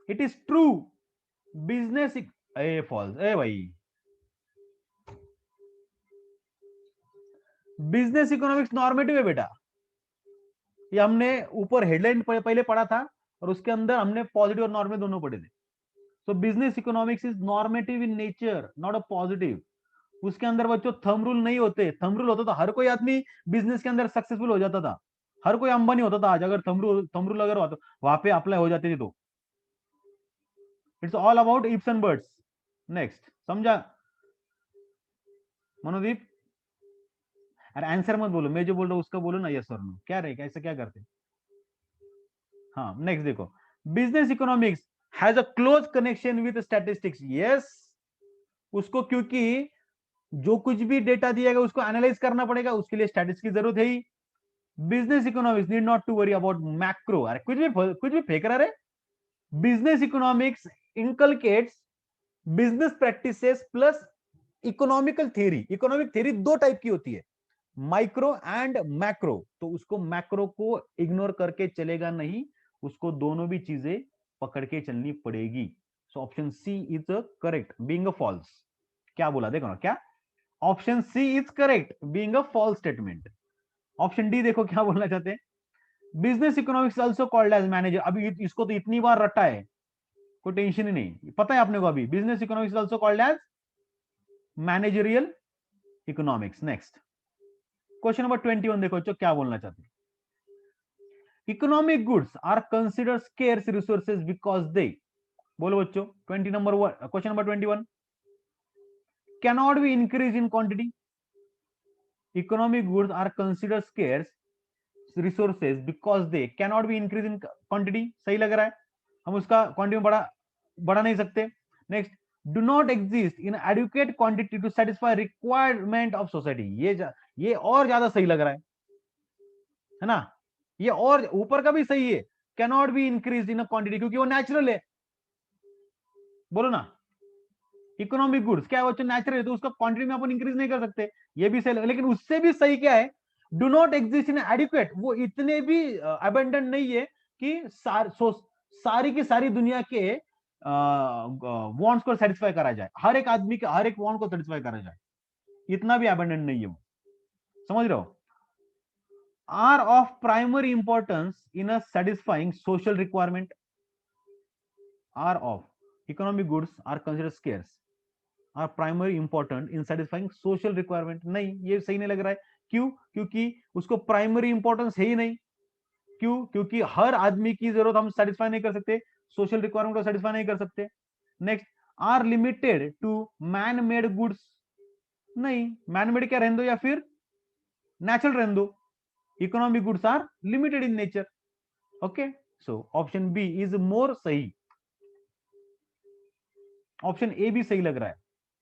It is true, business, A false, A भाई, बिजनेस इकोनॉमिक्स नॉर्मेटिव है बेटा, ये हमने ऊपर हेडलाइन पहले पढ़ा था और उसके अंदर हमने पॉजिटिव और नॉर्मेटिव दोनों पढ़े थे। सो business economics is normative in nature, not a positive. उसके अंदर बच्चों थंब रूल नहीं होते, थंब रूल होता तो हर कोई आदमी बिजनेस के अंदर सक्सेसफुल हो जाता था, हर कोई अंबानी होता था आज अगर थंब रूल अगर वहां पे अप्लाई हो जाते थे तो। It's all about ifs and buts. Next, समझा मनोदीप? अरे आंसर मत बोलो, मैं जो बोल रहा हूँ उसका बोलो ना, यस और नो, क्या रहेगा, ऐसा क्या करते? हाँ नेक्स्ट देखो, business economics has a close connection with statistics. Yes, उसको क्योंकि जो कुछ भी डेटा दिया गया उसको एनालाइज करना पड़ेगा, उसके लिए स्टैटिस्टिक्स की जरूरत है ही। Business economics need not to worry about macro. अरे कुछ भी फेंक रहा है। Business economics inculcates business practices plus economical theory. Economic theory दो टाइप की होती है, माइक्रो एंड मैक्रो, तो उसको मैक्रो को इग्नोर करके चलेगा नहीं, उसको दोनों भी चीजें पकड़ के चलनी पड़ेगी। So option C is correct being a false. क्या बोला देखो ना, क्या option C is correct being a false statement. Option D देखो क्या बोलना चाहते हैं, business economics also called as manager. अभी इसको तो इतनी बार रटा है, कोई टेंशन ही नहीं, पता है आपने को अभी, business economics also called as managerial economics. Next question number 21 देखो बच्चों क्या बोलना चाहते हैं, economic goods are consider scarce resources because they, बोलो बच्चों 20 number question number 21, cannot be increase in quantity. Economic goods are consider scarce resources because they cannot be increase in quantity, सही लग रहा है, हम उसका क्वांटिटी बढ़ा नहीं सकते। Next, do not exist in adequate quantity to satisfy requirement of society. ये और ज्यादा सही लग रहा है ना, ये और ऊपर का भी सही है, cannot be increase in quantity क्योंकि वो नेचुरल है, बोलो ना। इकोनॉमिक गुड्स क्या है बच्चों, नेचुरल है, तो उसका क्वांटिटी में अपन इंक्रीज नहीं कर सकते, ये भी सही, लेकिन उससे भी सही क्या है, do not exist in adequate, वो इतने भी अबेंडेंट नहीं है कि सारी की सारी दुनिया के वांट्स को सेटिस्फाई करा जाए, हर एक आदमी के हर एक वांट को सेटिस्फाई करा जाए, इतना भी अबेंडेंट नहीं है वो, समझ रहे हो। Are of primary importance in a satisfying social requirement, are of economic goods are consider scarce are primary important in satisfying social requirement, नहीं ये सही नहीं लग रहा है। क्यों? क्योंकि उसको प्राइमरी इंपॉर्टेंस है ही नहीं। क्यों? क्योंकि हर आदमी की जरूरत हम सेटिस्फाई नहीं कर सकते, सोशल रिक्वायरमेंट को सेटिस्फाई नहीं कर सकते। Next, are limited to man made goods, नहीं, मैन मेड क्या रहने दो या फिर नेचुरल रहने दो, economic goods are limited in nature. Okay, so option B is more सही, ऑप्शन ए भी सही लग रहा है,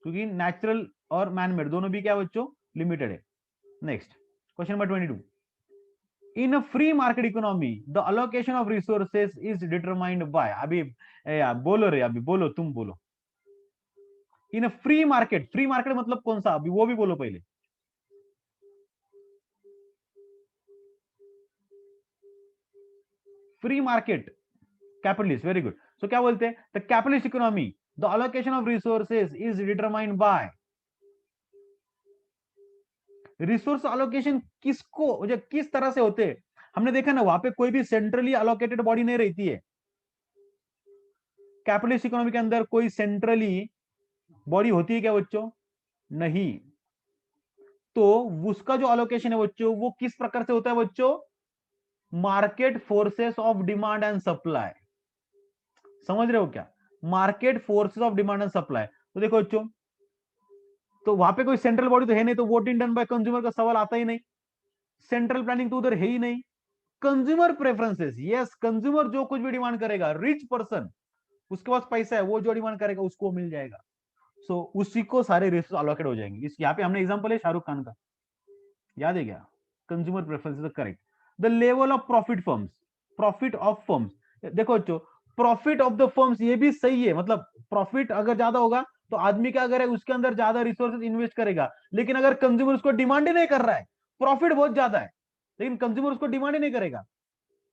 क्योंकि नेचुरल और मैनमेड दोनों भी क्या बच्चों, लिमिटेड है। Next question number 22, in a free market economy the allocation of resources is determined by, अभी बोलो रे, अभी बोलो, तुम बोलो। In a free market, free market मतलब कौन सा, अभी वो भी बोलो पहले। Free market, capitalist, very good. So क्या बोलते हैं, the capitalist economy the allocation of resources is determined by, resource allocation किसको, किस तरह से होते हैं, हमने देखा ना वहां पे कोई भी सेंट्रली अलोकेटेड बॉडी नहीं रहती है, कैपिटलिस्ट इकोनॉमी के अंदर कोई सेंट्रली बॉडी होती है क्या बच्चों, नहीं। तो उसका जो अलोकेशन है बच्चों वो किस प्रकार से होता है बच्चों, market forces of demand and supply, समझ रहे हो क्या, market forces of demand and supply. तो देखो बच्चों, तो वहां पे कोई सेंट्रल बॉडी तो है नहीं, तो वोटिंग डन बाय कंज्यूमर का सवाल आता ही नहीं, सेंट्रल प्लानिंग तो उधर है ही नहीं। कंज्यूमर प्रेफरेंसेस, यस, कंज्यूमर जो कुछ भी डिमांड करेगा, रिच पर्सन, उसके पास पैसा है, वो जो डिमांड करेगा उसको मिल जाएगा। सो उसी को सारे रिसोर्स अलोकेट हो जाएंगे। इस यहाँ पे हमने एग्जांपल है शाहरुख खान का, याद है क्या, consumer preference correct. The level of profit firms, profit of firms, देखो बच्चों, प्रॉफिट ऑफ द फर्म्स ये भी सही है, मतलब प्रॉफिट अगर ज्यादा होगा तो आदमी क्या करे, उसके अंदर ज्यादा रिसोर्सेज इन्वेस्ट करेगा, लेकिन अगर कंज्यूमर उसको डिमांड ही नहीं कर रहा है, प्रॉफिट बहुत ज्यादा है लेकिन कंज्यूमर उसको डिमांड ही नहीं करेगा,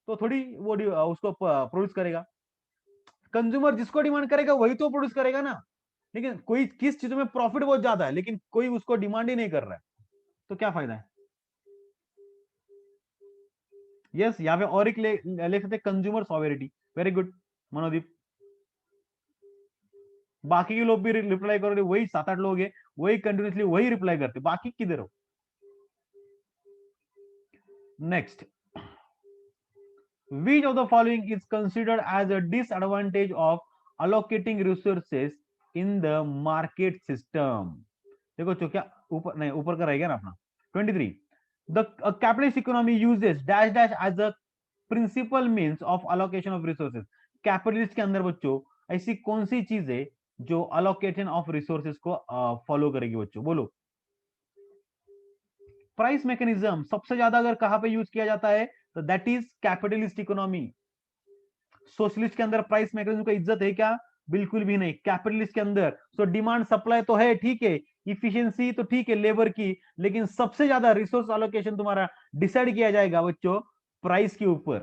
तो थोड़ी वो उसको प्रोड्यूस करेगा। कंज्यूमर जिसको डिमांड करेगा वही तो प्रोड्यूस करेगा ना, लेकिन कोई किस चीजों में प्रॉफिट बहुत ज्यादा है लेकिन कोई उसको डिमांड ही नहीं कर रहा है, तो क्या फायदा है। यस, यहाँ पे और एक ले सकते consumer sovereignty. Very good Manodeep. बाकी के लोग भी रिप्लाई कर रहे, वही 7-8 लोग हैं, वही कंटिन्यूसली वही रिप्लाई करते, बाकी किधर हो? Next, which of the following is considered as a disadvantage of allocating resources in the market system? देखो तो क्या ऊपर नहीं, ऊपर का रहेगा ना अपना 23, the capitalist economy uses dash dash as a principal means of allocation of resources। Capitalist के अंदर बच्चों ऐसी कौन सी चीज है जो अलोकेशन ऑफ रिसोर्सेज को फॉलो करेगी बच्चों, बोलो। प्राइस मैकेनिज्म सबसे ज्यादा अगर कहां पे यूज किया जाता है तो that is capitalist economy. Socialist के अंदर प्राइस मैकेनिज्म का इज्जत है क्या? बिल्कुल भी नहीं। कैपिटलिस्ट के अंदर सो डिमांड सप्लाई तो है, ठीक है, इफिशियंसी तो ठीक है लेबर की, लेकिन सबसे ज्यादा रिसोर्स अलोकेशन तुम्हारा डिसाइड किया जाएगा बच्चों प्राइस के ऊपर।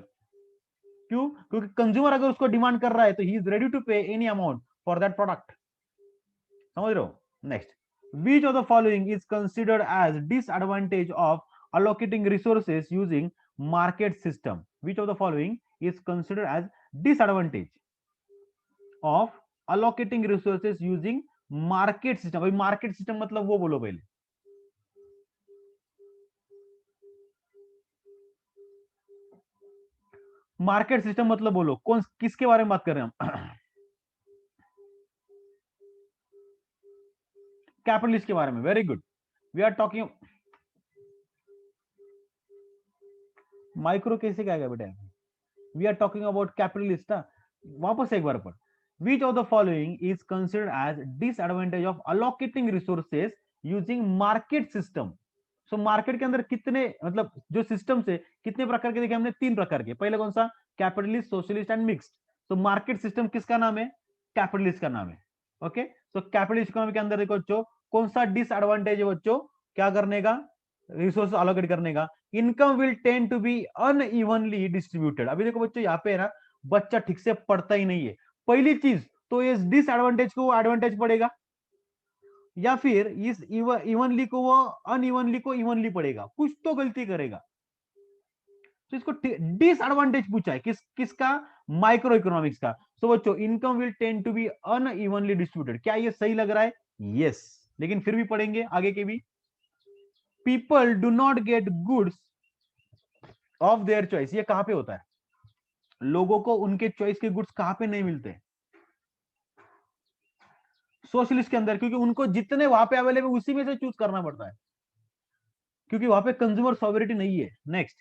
क्यों? क्योंकि कंज्यूमर अगर उसको डिमांड कर रहा है तो ही इज रेडी टू पे any amount for that product. समझ रहे हो? Next, which of the following is considered as disadvantage of allocating resources using market system? Which of the following is considered as disadvantage of allocating resources using market system? भाई market system मतलब वो बोलो पहले। Market system मतलब बोलो, कौन किसके बारे में बात कर रहे हैं हम? कैपिटलिस्ट के बारे में। Very good. We are talking micro कैसे क्या बेटा? We are talking about capitalist. वापस एक बार पढ़। Which of the following is considered as disadvantage of allocating resources using market system? So market के अंदर कितने, मतलब जो सिस्टम से कितने प्रकार के देखे हमने? 3 प्रकार के। पहले कौन सा? Capitalist, socialist and mixed. तो मार्केट सिस्टम किसका नाम है? कैपिटलिस्ट का नाम है। ओके, तो कैपिटलिस्ट इकोनॉमी के अंदर देखो बच्चों कौन सा डिसएडवांटेज है बच्चों क्या करने का? रिसोर्स अलोकेट करने का। Income will tend to be unevenly distributed. अभी देखो बच्चों यहाँ पे है ना, बच्चा ठीक से पढ़ता ही नहीं है। पहली चीज तो इस डिसएडवांटेज को एडवांटेज पड़ेगा, या फिर इस इवनली को वो अनइवनली को इवनली पड़ेगा, कुछ तो गलती करेगा। तो इसको डिसएडवांटेज पूछा है किसका? माइक्रो इकोनॉमिक्स का। सो बच्चों income will tend to be unevenly distributed. क्या ये सही लग रहा है? यस, लेकिन फिर भी पढ़ेंगे आगे के भी। People do not gate goods of their choice. ये कहां पे होता है? लोगों को उनके चॉइस के गुड्स कहां पे नहीं मिलते? सोशलिस्ट के अंदर, क्योंकि उनको जितने वहां पे अवेलेबल उसी में से चूज करना पड़ता है, क्योंकि वहां पे कंज्यूमर सॉवरिटी नहीं है। Next,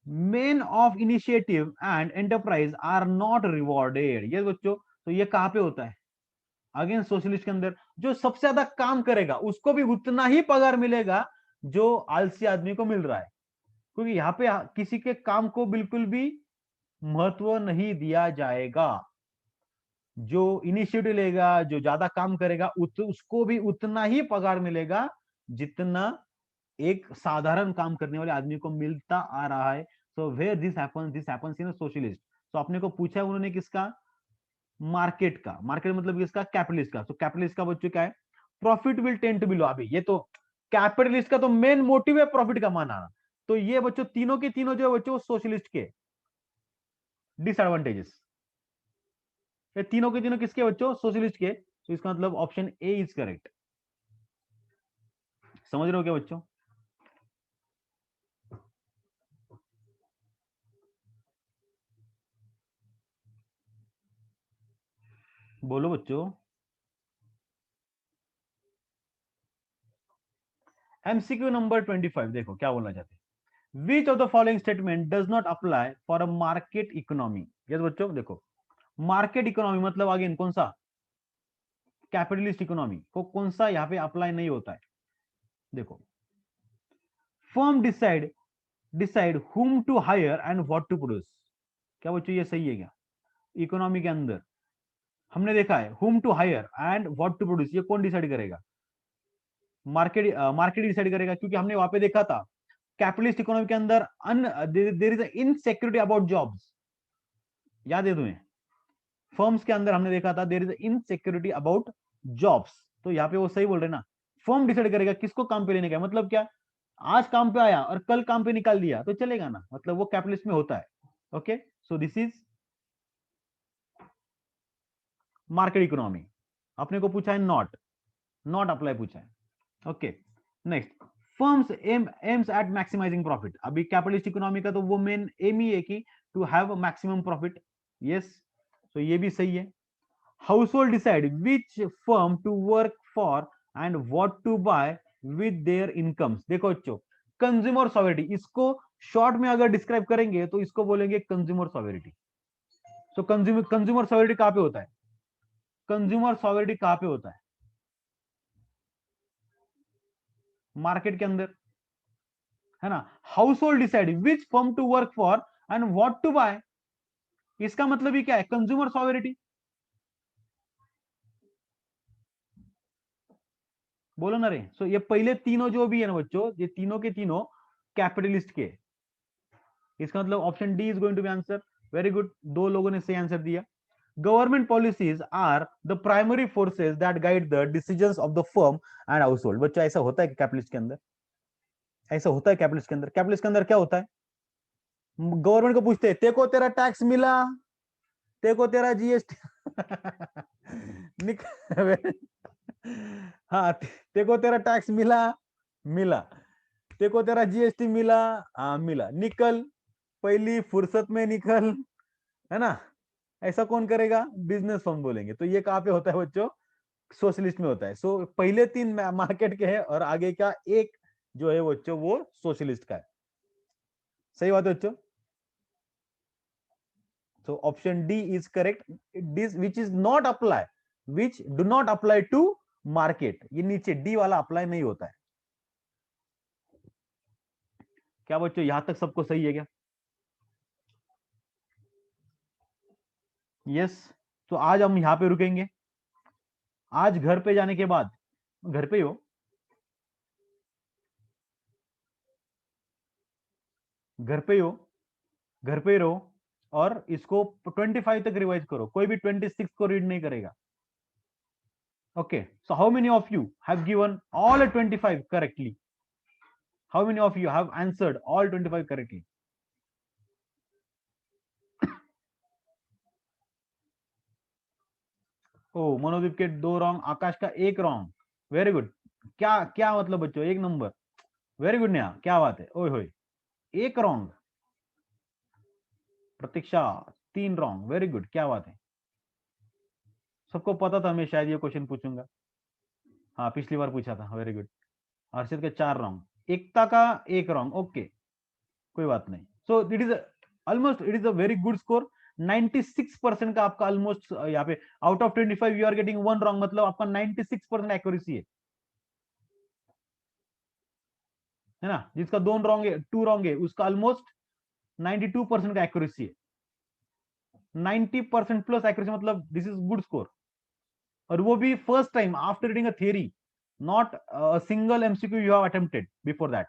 men of initiative and enterprise are not rewarded. ये बच्चों तो ये कहां पे होता है? अगेन सोशलिस्ट के अंदर जो सबसे ज्यादा काम करेगा उसको भी उतना ही पगार मिलेगा जो आलसी आदमी को मिल रहा है, क्योंकि यहाँ पे किसी के काम को बिल्कुल भी महत्व नहीं दिया जाएगा। जो इनिशिएटिव लेगा, जो ज्यादा काम करेगा उसको भी उतना ही पगार मिलेगा जितना एक साधारण काम करने वाले आदमी को मिलता आ रहा है। So where this happens in socialist. तो अपने को पूछा उन्होंने किसका? मार्केट का। मार्केट मतलब किसका? कैपिटलिस्ट का। तो कैपिटलिस्ट का बच्चों क्या है? Profit will tend to be low. अभी ये तो कैपिटलिस्ट का तो मेन मोटिव है प्रॉफिट कमाना। तो ये बच्चों तीनों के तीनों जो है बच्चों सोशलिस्ट के डिसएडवांटेजेस। ये तीनों के तीनों किसके बच्चों? सोशलिस्ट के। तो इसका मतलब ऑप्शन ए इज करेक्ट। समझ रहे हो क्या बच्चों? बोलो बच्चों। एमसीक्यू नंबर 25 देखो क्या बोलना चाहते हैं। विच of the following statement does not apply for a market economy? ये बच्चों देखो, मार्केट इकोनॉमी मतलब अगेन कौन सा? कैपिटलिस्ट इकोनॉमी को कौन सा यहां पे अप्लाई नहीं होता है? देखो, firm decide whom to hire and what to produce. क्या बच्चों ये सही है क्या? इकोनॉमी के अंदर हमने देखा है whom to hire and what to produce, ये कौन डिसाइड करेगा? मार्केट डिसाइड करेगा, क्योंकि हमने वहां पे देखा था कैपिटलिस्ट इकोनॉमी के अंदर there is insecurity about jobs. याद है तुम्हें? फर्म्स के अंदर हमने देखा था there is insecurity about jobs. तो यहाँ पे वो सही बोल रहे ना, फर्म डिसाइड करेगा किसको काम पे लेने का। मतलब क्या? आज काम पे आया और कल काम पे निकाल दिया तो चलेगा ना, मतलब वो कैपिटलिस्ट में होता है। Okay, so this is market economy. अपने को पूछा है नॉट, नॉट अप्लाई पूछा है। Okay, next, firms aims at maximizing profit. अभी कैपिटलिस्ट इकोनॉमी का तो वो मेन एम ही है कि to have maximum profit. Yes, तो ये भी सही है। Household decide which firm to work for and what to buy with their incomes. देखो बच्चों, कंज्यूमर सॉवरिटी, इसको शॉर्ट में अगर डिस्क्राइब करेंगे तो इसको बोलेंगे कंज्यूमर सॉवरिटी। सो कंज्यूमर सॉवरिटी कहां पे होता है? कंज्यूमर सॉवरिटी कहां पे होता है? मार्केट के अंदर, है ना। Household decide which firm to work for and what to buy, इसका मतलब ये क्या है? Consumer sovereignty. बोलो ना रे। सो ये पहले तीनों जो भी है ना बच्चों, ये तीनों के तीनों कैपिटलिस्ट के, इसका मतलब option D is going to be answer. Very good, दो लोगों ने सही आंसर दिया। Government policies are the primary forces that guide the decisions of the firm and household. बच्चों ऐसा होता है कैपिटलिस्ट के अंदर? ऐसा होता है कैपिटलिस्ट के अंदर? कैपिटलिस्ट के अंदर क्या होता है? गवर्नमेंट को पूछते हैं, तेको तेरा टैक्स मिला, तेको तेरा जीएसटी निक हाँ, तेको तेरा टैक्स मिला, मिला, तेको तेरा जीएसटी मिला, हाँ मिला, निकल, पहली फुर्सत में निकल, है ना। ऐसा कौन करेगा? बिजनेस फर्म बोलेंगे। तो ये कहां पे होता है बच्चों? सोशलिस्ट में होता है। सो पहले तीन मार्केट के हैं और आगे का एक जो है बच्चों वो सोशलिस्ट का है। सही बात है बच्चों। So option D is correct. This which is not apply, which do not apply to market, ये नीचे D वाला अप्लाई नहीं होता है। क्या बच्चों यहां तक सबको सही है क्या? यस, तो आज हम यहां पे रुकेंगे। आज घर पे जाने के बाद, घर पे ही हो, घर पे ही हो, घर पे ही रहो और इसको 25 तक रिवाइज करो। कोई भी 26 को रीड नहीं करेगा। Okay, so how many of you have given all 25 correctly? How many of you have answered all 25 correctly? ओ, मनोदीप के दो रॉन्ग, आकाश का एक रॉन्ग। Very good. क्या क्या मतलब बच्चों, एक नंबर। वेरी गुड नेहा, क्या बात है, ओए होए। एक रॉन्ग। प्रतीक्षा, तीन रॉन्ग। वेरी गुड, क्या बात है। सबको पता था मैं शायद ये क्वेश्चन पूछूंगा। हाँ, पिछली बार पूछा था। Very good. हर्षित के चार रॉन्ग, एकता का एक रॉन्ग। ओके, कोई बात नहीं। So it is almost, it is a very good score. 96% का आपका ऑलमोस्ट यहाँ पे, out of 25 you are getting one wrong, मतलब आपका 96% एक्यूरेसी है ना। जिसका दो रॉन्ग है, टू रॉन्ग है, उसका ऑलमोस्ट 92% का एक्यूरेसी है। 90% प्लस एक्यूरेसी, मतलब दिस इज गुड स्कोर। और वो भी first time after reading a theory, not single MCQ you have attempted before that.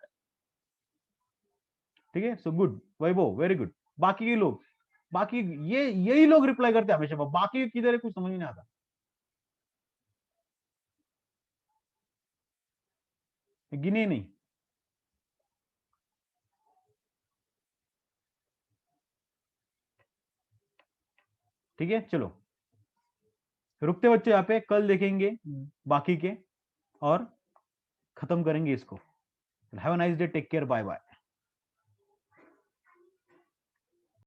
ठीक है, सो गुड वैभव, वेरी गुड। बाकी के लोग, बाकी ये यही लोग रिप्लाई करते हैं हमेशा, बाकी किधर है कुछ समझ नहीं आता। गिने नहीं। ठीक है, चलो रुकते बच्चे यहाँ पे, कल देखेंगे बाकी के और खत्म करेंगे इसको। Have a nice day, take care, bye bye.